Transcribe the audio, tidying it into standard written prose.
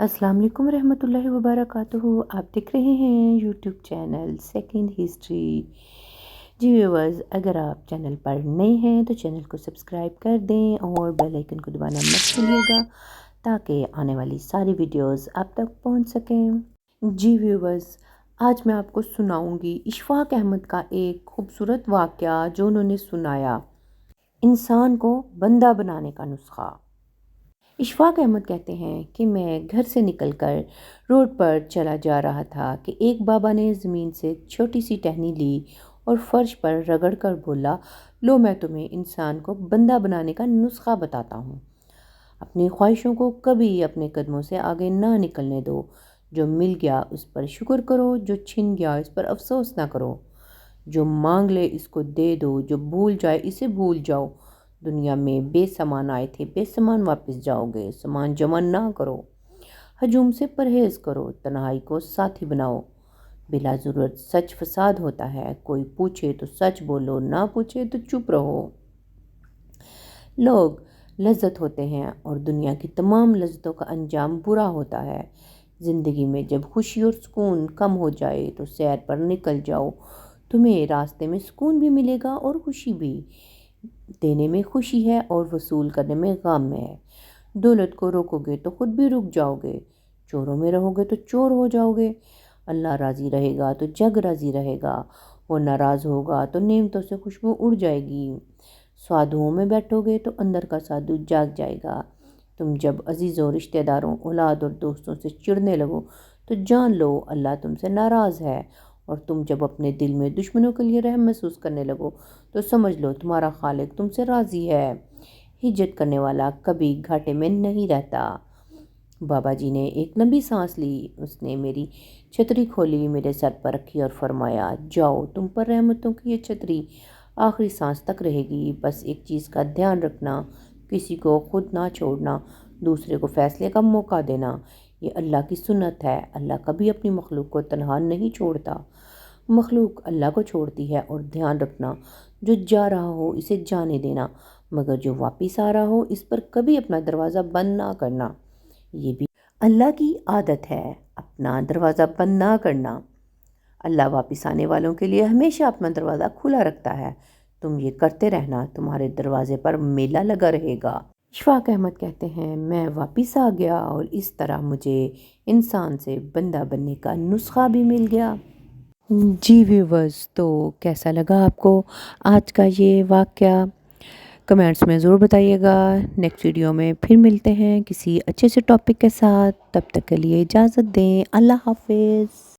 अस्सलाम वालेकुम रहमतुल्लाहि व बरकातुहू। आप देख रहे हैं यूट्यूब चैनल सेकंड हिस्ट्री। जी व्यूवर्स, अगर आप चैनल पर नए हैं तो चैनल को सब्सक्राइब कर दें और बेल आइकन को दबाना मत भूलिएगा ताकि आने वाली सारी वीडियोस आप तक पहुंच सकें। जी व्यूवर्स, आज मैं आपको सुनाऊंगी इशफाक अहमद का एक खूबसूरत वाक़या जो उन्होंने सुनाया, इंसान को बंदा बनाने का नुस्खा। इशफाक अहमद कहते हैं कि मैं घर से निकलकर रोड पर चला जा रहा था कि एक बाबा ने ज़मीन से छोटी सी टहनी ली और फर्श पर रगड़ कर बोला, लो मैं तुम्हें इंसान को बंदा बनाने का नुस्खा बताता हूँ। अपनी ख्वाहिशों को कभी अपने कदमों से आगे ना निकलने दो। जो मिल गया उस पर शुक्र करो, जो छिन गया इस पर अफसोस ना करो। जो मांग ले इसको दे दो, जो भूल जाए इसे भूल जाओ। दुनिया में बेसामान आए थे, बेसामान वापस जाओगे। सामान जमा ना करो, हजूम से परहेज करो, तन्हाई को साथी बनाओ। बिला ज़रूरत सच फसाद होता है। कोई पूछे तो सच बोलो, ना पूछे तो चुप रहो। लोग लज्जत होते हैं और दुनिया की तमाम लज्जतों का अंजाम बुरा होता है। ज़िंदगी में जब खुशी और सुकून कम हो जाए तो सैर पर निकल जाओ। तुम्हें रास्ते में सुकून भी मिलेगा और खुशी भी। देने में खुशी है और वसूल करने में गम है। दौलत को रोकोगे तो खुद भी रुक जाओगे। चोरों में रहोगे तो चोर हो जाओगे। अल्लाह राज़ी रहेगा तो जग राज़ी रहेगा। वो नाराज़ होगा तो नेमतों से खुशबू उड़ जाएगी। साधुओं में बैठोगे तो अंदर का साधु जाग जाएगा। तुम जब अजीज़ों, रिश्तेदारों, औलाद और दोस्तों से चिढ़ने लगो तो जान लो अल्लाह तुमसे नाराज़ है। और तुम जब अपने दिल में दुश्मनों के लिए रहम महसूस करने लगो तो समझ लो तुम्हारा खालिक तुमसे राज़ी है। हिज्जत करने वाला कभी घाटे में नहीं रहता। बाबा जी ने एक लंबी सांस ली। उसने मेरी छतरी खोली, मेरे सर पर रखी और फरमाया, जाओ, तुम पर रहमतों की ये छतरी आखिरी सांस तक रहेगी। बस एक चीज़ का ध्यान रखना, किसी को खुद ना छोड़ना, दूसरे को फैसले का मौका देना। ये अल्लाह की सुन्नत है। अल्लाह कभी अपनी मखलूक को तन्हा नहीं छोड़ता। मखलूक अल्लाह को छोड़ती है। और ध्यान रखना, जो जा रहा हो इसे जाने देना, मगर जो वापस आ रहा हो इस पर कभी अपना दरवाज़ा बंद ना करना। ये भी अल्लाह की आदत है, अपना दरवाज़ा बंद ना करना। अल्लाह वापस आने वालों के लिए हमेशा अपना दरवाज़ा खुला रखता है। तुम ये करते रहना, तुम्हारे दरवाजे पर मेला लगा रहेगा। इशफाक अहमद कहते हैं, मैं वापस आ गया और इस तरह मुझे इंसान से बंदा बनने का नुस्खा भी मिल गया। जी व्यूवर्स, तो कैसा लगा आपको आज का ये वाक़या? कमेंट्स में ज़रूर बताइएगा। नेक्स्ट वीडियो में फिर मिलते हैं किसी अच्छे से टॉपिक के साथ। तब तक के लिए इजाज़त दें। अल्लाह हाफ़िज़।